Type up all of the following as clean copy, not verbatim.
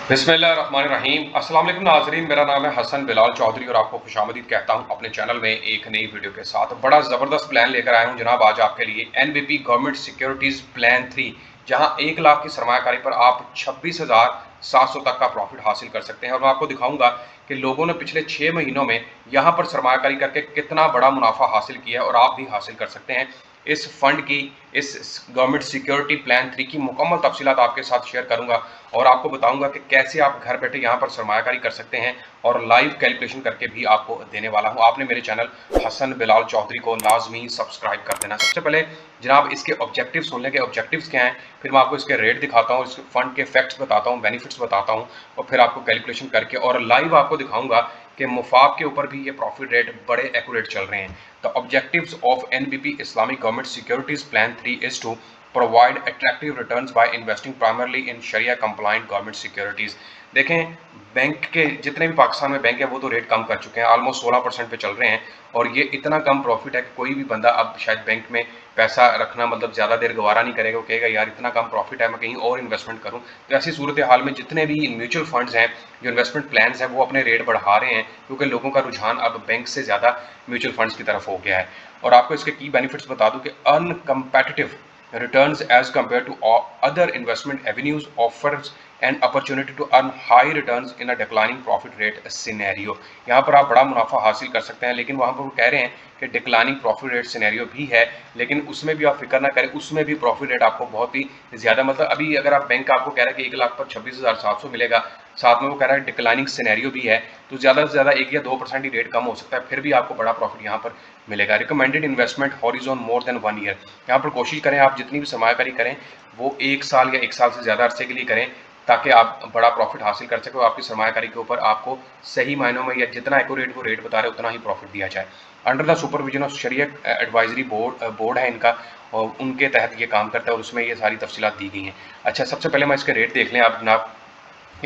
बिस्मिल्लाहिर्रहमानिर्रहीम। अस्सलाम वालेकुम नाज़रीन, मेरा नाम है हसन बिलाल चौधरी और आपको खुशामदीद कहता हूं अपने चैनल में एक नई वीडियो के साथ। बड़ा ज़बरदस्त प्लान लेकर आया हूं जनाब आज आपके लिए, एनबीपी गवर्नमेंट सिक्योरिटीज़ प्लान 3, जहां 1 लाख की सरमायाकारी पर आप 26,700 तक का प्रॉफिट हासिल कर सकते हैं। और मैं आपको दिखाऊंगा कि लोगों ने पिछले 6 महीनों में यहां पर सरमायाकारी करके कितना बड़ा मुनाफा हासिल किया है और आप भी हासिल कर सकते हैं। इस फंड की, इस गवर्नमेंट सिक्योरिटी प्लान 3 की मुकम्मल तफसीलात आपके साथ शेयर करूंगा और आपको बताऊंगा कि कैसे आप घर बैठे यहाँ पर सरमायाकारी कर सकते हैं और लाइव कैलकुलेशन करके भी आपको देने वाला हूँ। आपने मेरे चैनल हसन बिलाल चौधरी को लाजमी सब्सक्राइब कर देना। सबसे पहले जनाब इसके ऑब्जेक्टिव सुन लें कि ऑब्जेक्टिव्स क्या हैं, फिर मैं आपको इसके रेट दिखाता हूँ, इस फंड के फैक्ट्स बताता हूँ, बेनिफिट्स बताता हूँ और फिर आपको कैलकुलेशन करके और लाइव आपको दिखाऊंगा कि मुफाद के ऊपर भी ये प्रॉफिट रेट बड़े एक्यूरेट चल रहे हैं। The objectives of NBP Islamic government securities plan 3 is to provide attractive returns by investing primarily in Sharia compliant government securities। देखें, बैंक के जितने भी पाकिस्तान में बैंक है वो तो रेट कम कर चुके हैं, ऑलमोस्ट 16% पे चल रहे हैं और ये इतना कम प्रॉफिट है कि कोई भी बंदा अब शायद बैंक में पैसा रखना मतलब ज़्यादा देर गवारा नहीं करेगा। वो कहेगा यार इतना कम प्रॉफिट है, मैं कहीं और इन्वेस्टमेंट करूं। तो ऐसी सूरत हाल में जितने भी म्यूचुअल फंड्स हैं, जो इन्वेस्टमेंट प्लान्स हैं, वो अपने रेट बढ़ा रहे हैं क्योंकि लोगों का रुझान अब बैंक से ज़्यादा म्यूचुअल फंड्स की तरफ हो गया है। और आपको इसके की बेनिफिट्स बता दूं कि अनकम्पेटिटिव returns as compared to other investment avenues offers an opportunity to earn high returns in a declining profit rate scenario। यहाँ पर आप बड़ा मुनाफा हासिल कर सकते हैं, लेकिन वहाँ पर वो कह रहे हैं कि डिक्लाइनिंग प्रॉफिट रेट सिनेरियो भी है, लेकिन उसमें भी आप फिक्र ना करें, उसमें भी प्रॉफिट रेट आपको बहुत ही ज़्यादा, मतलब अभी अगर आप बैंक आपको कह रहा है कि 1 लाख पर 26,700 मिलेगा, साथ में वो कह रहा है डिक्लाइनिंग सिनेरियो भी है, तो ज़्यादा से ज़्यादा 1 या 2% ही रेट कम हो सकता है, फिर भी आपको बड़ा प्रॉफिट यहाँ पर मिलेगा। Recommended investment horizon more than 1 year. यहाँ पर कोशिश करें आप जितनी भी सरमायाकारी करें वो 1 साल या 1 साल से ज़्यादा अरसे के लिए करें, ताकि आप बड़ा प्रॉफिट हासिल कर सकें और आपकी सरमायाकारी के ऊपर आपको सही मायनों में या जितना एक्यूरेट वो रेट बता रहे उतना ही प्रॉफिट दिया जाए। Under the supervision of shariah advisory board है इनका, और उनके तहत ये काम करता है और उसमें ये सारी तफसीलात दी गई हैं। अच्छा, सबसे पहले मैं इसके रेट देख लें आप जनाब।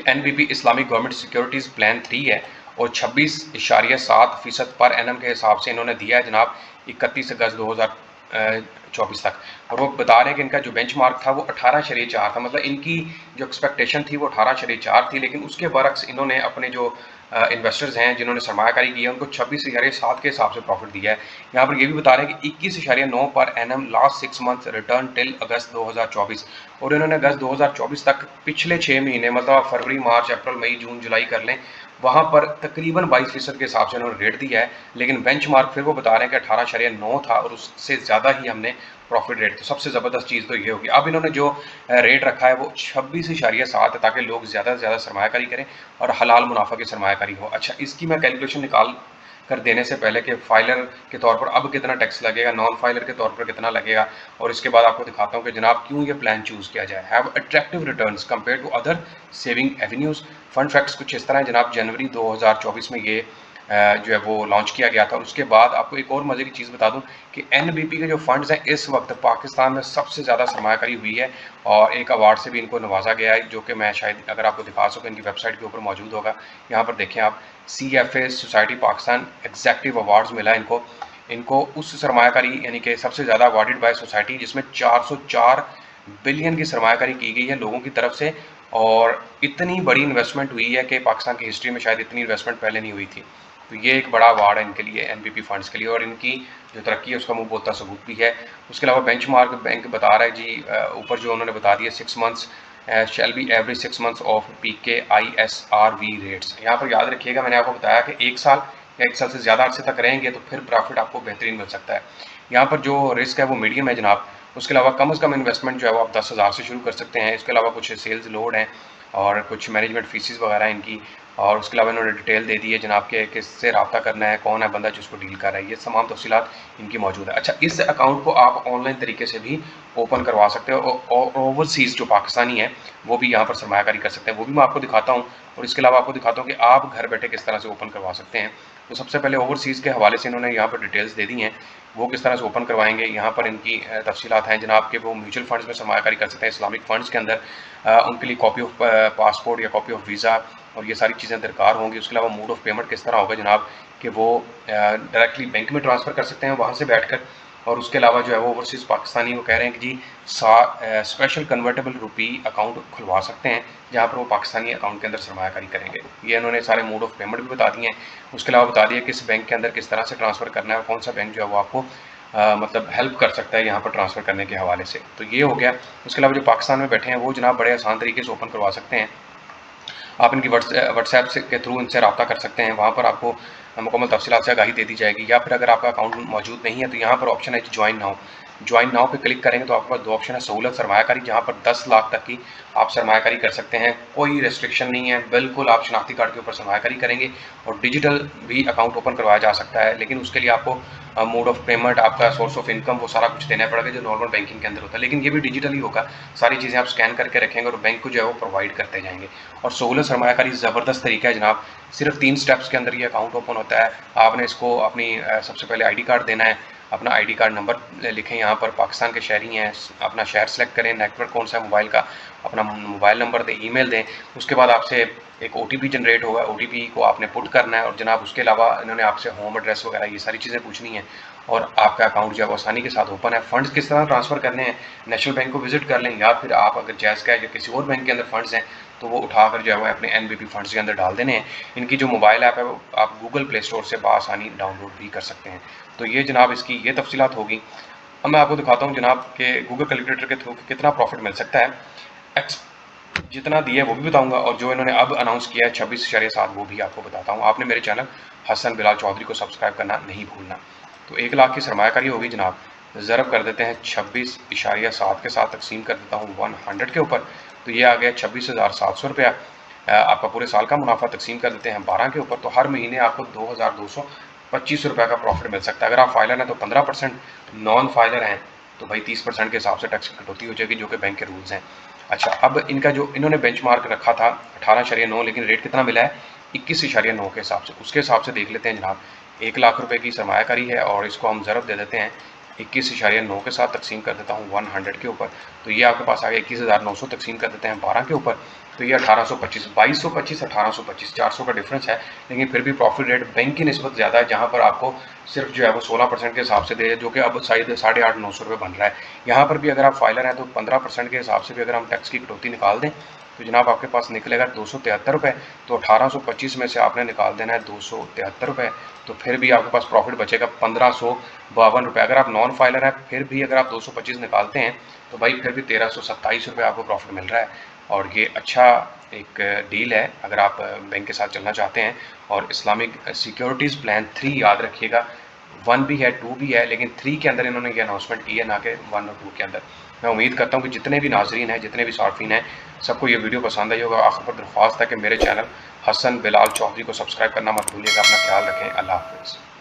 NBP Islamic government securities plan 3 है और 26.7% पर एनम के हिसाब से इन्होंने दिया है जनाब 31 अगस्त 2024 तक। और वो बता रहे हैं कि इनका जो बेंचमार्क था वो 18.4 था, मतलब इनकी जो एक्सपेक्टेशन थी वो 18.4 थी, लेकिन उसके बरक्स इन्होंने अपने जो इन्वेस्टर्स हैं जिन्होंने सरमायाकारी की है उनको 26.7 के हिसाब से प्रॉफिट दिया है। यहाँ पर ये भी बता रहे हैं कि 21.9 per annum last 6 month return till August 2024, और इन्होंने अगस्त 2024 तक पिछले 6 महीने मतलब आप फरवरी, मार्च, अप्रैल, मई, जून, जुलाई कर लें, वहाँ पर तकरीबन 22% के हिसाब से उन्होंने रेट दिया है, लेकिन बेंचमार्क फिर वो बता रहे हैं कि 18.9 था और उससे ज़्यादा ही हमने प्रॉफिट रेट। तो सबसे ज़बरदस्त चीज़ तो ये होगी। अब इन्होंने जो रेट रखा है वो 26.7 है, ताकि लोग ज़्यादा से ज़्यादा सरमायाकारी करें और हलाल मुनाफा की सरमायाकारी हो। अच्छा, इसकी मैं कैलकुलेशन निकाल कर देने से पहले कि फाइलर के तौर पर अब कितना टैक्स लगेगा, नॉन फाइलर के तौर पर कितना लगेगा, और इसके बाद आपको दिखाता हूँ कि जनाब क्यों ये प्लान चूज़ किया जाए। Have attractive returns compare to other saving avenues. Fund facts कुछ इस तरह है जनाब। जनवरी 2024 में ये जो है वो लॉन्च किया गया था, और उसके बाद आपको एक और मज़े की चीज़ बता दूं कि एनबीपी के जो फंड्स हैं इस वक्त पाकिस्तान में सबसे ज़्यादा सरमायाकारी हुई है और एक अवार्ड से भी इनको नवाजा गया है, जो कि मैं शायद अगर आपको दिखा सकूँ इनकी वेबसाइट के ऊपर मौजूद होगा। यहाँ पर देखें आप, CFA society Pakistan executive awards मिला इनको। इनको उस सरमायाकारी यानी कि सबसे ज़्यादा अवार्डेड बाय सोसाइटी जिसमें 404 बिलियन की सरमायाकारी की गई है लोगों की तरफ से, और इतनी बड़ी इन्वेस्टमेंट हुई है कि पाकिस्तान की हिस्ट्री में शायद इतनी इन्वेस्टमेंट पहले नहीं हुई थी। तो ये एक बड़ा अवार्ड है इनके लिए, एनबीपी फंड्स के लिए, और इनकी जो तरक्की है उसका मुंह बोलता सबूत भी है। उसके अलावा बेंचमार्क बैंक बता रहा है जी, ऊपर जो उन्होंने बता दिया 6 months shall be average 6 months of PKISRV rates. यहाँ पर याद रखिएगा, मैंने आपको बताया कि 1 साल या 1 साल से ज़्यादा अर्से तक रहेंगे तो फिर प्रॉफिट आपको बेहतरीन मिल सकता है। यहाँ पर जो रिस्क है वो मीडियम है जनाब। उसके अलावा कम से कम इन्वेस्टमेंट जो है वो आप 10,000 से शुरू कर सकते हैं। इसके अलावा कुछ सेल्स लोड हैं और कुछ मैनेजमेंट फीसिस वगैरह इनकी, और उसके अलावा इन्होंने डिटेल दे दी है जनाब के किससे रब्ता करना है, कौन है बंदा जिसको डील कर रहा है, ये तमाम तफसीलात इनकी मौजूद है। अच्छा, इस अकाउंट को आप ऑनलाइन तरीके से भी ओपन करवा सकते हो और ओवरसीज़ जो पाकिस्तानी है वो भी यहाँ पर सरमायाकारी कर सकते हैं, वो भी मैं आपको दिखाता हूँ। और इसके अलावा आपको दिखाता हूँ कि आप घर बैठे किस तरह से ओपन करवा सकते हैं। तो सबसे पहले ओवरसीज़ के हवाले से इन्होंने यहाँ पर डिटेल्स दे दी हैं, वो किस तरह से ओपन करवाएंगे। यहाँ पर इनकी तफसीलात हैं जनाब के वो म्यूचुअल फंड्स में सरमायाकारी कर सकते हैं, इस्लामिक फंड्स के अंदर। उनके लिए कॉपी ऑफ पासपोर्ट या कॉपी ऑफ वीज़ा और ये सारी चीज़ें दरकार होंगी। उसके अलावा मोड ऑफ पेमेंट किस तरह होगा जनाब कि वो डायरेक्टली बैंक में ट्रांसफ़र कर सकते हैं वहाँ से बैठकर, और उसके अलावा जो है वो ओवरसीज़ पाकिस्तानी वो कह रहे हैं कि जी स्पेशल कन्वर्टेबल रुपी अकाउंट खुलवा सकते हैं, जहाँ पर वो पाकिस्तानी अकाउंट के अंदर सरमायाकारी करेंगे। ये इन्होंने सारे मोड ऑफ पेमेंट भी बता दिए हैं। उसके अलावा बता दिया किस बैंक के अंदर किस तरह से ट्रांसफ़र करना है और कौन सा बैंक जो है वो आपको मतलब हेल्प कर सकता है यहाँ पर ट्रांसफ़र करने के हवाले से। तो ये हो गया। उसके अलावा जो पाकिस्तान में बैठे हैं वो जनाब बड़े आसान तरीके से ओपन करवा सकते हैं। आप इनकी व्हाट्सएप से के थ्रू इनसे रब्ता कर सकते हैं। वहाँ पर आपको मुकम्मल तफ़सीलात से आगाही दे दी जाएगी। या फिर अगर आपका अकाउंट मौजूद नहीं है तो यहाँ पर ऑप्शन है ज्वाइन नाउ। ज्वाइन नाउ पे क्लिक करेंगे तो आपके पास 2 ऑप्शन है, सहूलत सरमायाकारी, जहाँ पर 10 लाख तक की आप सरमायाकारी कर सकते हैं। कोई रेस्ट्रिक्शन नहीं है, बिल्कुल आप शनाख्ती कार्ड के ऊपर सरमायाकारी करेंगे और डिजिटल भी अकाउंट ओपन करवाया जा सकता है। लेकिन उसके लिए आपको मोड ऑफ पेमेंट, आपका सोर्स ऑफ इनकम, वो सारा कुछ देना पड़ेगा जो नॉर्मल बैंकिंग के अंदर होता है। लेकिन ये भी डिजिटल ही होगा, सारी चीज़ें आप स्कैन करके रखेंगे और बैंक को जो है वो प्रोवाइड करते जाएंगे। और सहूलत सरमायाकारी ज़बरदस्त तरीका है जनाब, सिर्फ 3 स्टेप्स के अंदर ये अकाउंट ओपन होता है। आपने इसको अपनी सबसे पहले आईडी कार्ड देना है, अपना आईडी कार्ड नंबर लिखें, यहाँ पर पाकिस्तान के शहरी हैं, अपना शहर सेलेक्ट करें, नेटवर्क कौन सा है मोबाइल का, अपना मोबाइल नंबर दें, ईमेल दें। उसके बाद आपसे एक ओटीपी जनरेट होगा, ओटीपी को आपने पुट करना है। और जनाब उसके अलावा इन्होंने आपसे होम एड्रेस वगैरह ये सारी चीज़ें पूछनी है और आपका अकाउंट जो है आसानी के साथ ओपन है। फंड्स किस तरह ट्रांसफ़र करने हैं, नेशनल बैंक को विजिट कर लें, या फिर आप अगर जैज़ कैश या किसी और बैंक के अंदर फंड्स हैं तो वो उठाकर जो है वो अपने एनबीपी फंड्स के अंदर डाल देने हैं। इनकी जो मोबाइल ऐप है वो आप गूगल प्ले स्टोर से बआसानी डाउनलोड भी कर सकते हैं। तो ये जनाब इसकी ये तफसीलात होगी। अब मैं आपको दिखाता हूँ जनाब कि गूगल कैलकुलेटर के थ्रू कितना प्रॉफिट मिल सकता है। एक्स जितना दिया है वो भी बताऊंगा और जो इन्होंने अब अनाउंस किया है 26.7 वो भी आपको बताता हूँ। आपने मेरे चैनल हसन बिलाल चौधरी को सब्सक्राइब करना नहीं भूलना। तो 1 लाख की सरमायाकारी होगी जनाब, ज़रब कर देते हैं 26.7 के साथ तकसीम कर देता हूँ 100 के ऊपर, तो ये आ गया 26,700 रुपया। आपका पूरे साल का मुनाफा तकसीम कर देते हैं 12 के ऊपर, तो हर महीने आपको 2,225 रुपये का प्रॉफिट मिल सकता है। अगर आप फाइलर हैं तो 15%, नॉन फाइलर हैं तो भाई 30% के हिसाब से टैक्स की कटौती हो जाएगी, जो कि बैंक के रूल्स हैं। अच्छा, अब इनका जो इन्होंने बेंचमार्क रखा था 18.9, लेकिन रेट कितना मिला है 21.9 के हिसाब से, उसके हिसाब से देख लेते हैं जनाब। 1 लाख रुपए की सरमायाकारी है और इसको हम ज़रब दे देते हैं 21.9 के साथ तकसीम कर देता हूँ 100 के ऊपर, तो ये आपके पास आ गया 21,900 तकसीम कर देते हैं 12 के ऊपर, तो ये 1825, 2225, 1825, 400 का डिफरेंस है। लेकिन फिर भी प्रॉफिट रेट बैंक की निस्बत ज़्यादा है, जहाँ पर आपको सिर्फ जो है वो 16% के हिसाब से दे, जो कि अब शायद 850-900 रुपये बन रहा है। यहाँ पर भी अगर आप फाइलर हैं तो 15% के हिसाब से भी अगर हम टैक्स की कटौती निकाल दें तो जनाब आपके पास निकलेगा 273 रुपये। तो 1825 में से आपने निकाल देना है 273 रुपये, तो फिर भी आपके पास प्रॉफिट बचेगा 1552 रुपये। अगर आप नॉन फाइलर हैं फिर भी अगर आप 225 निकालते हैं तो भाई फिर भी 1327 रुपये आपको प्रॉफिट मिल रहा है। और ये अच्छा एक डील है अगर आप बैंक के साथ चलना चाहते हैं। और इस्लामिक सिक्योरिटीज़ प्लान 3 याद रखिएगा, 1 भी है 2 भी है, लेकिन 3 के अंदर इन्होंने ये अनाउंसमेंट की है, ना कि 1 और 2 के अंदर। मैं उम्मीद करता हूँ कि जितने भी नाजरीन हैं, जितने भी सार्फिन हैं, सबको ये वीडियो पसंद आई होगा। आखिर पर दरख्वास्त है कि मेरे चैनल हसन बिलाल चौधरी को सब्सक्राइब करना मत भूलिएगा। अपना ख्याल रखें। अल्लाह हाफ़िज़।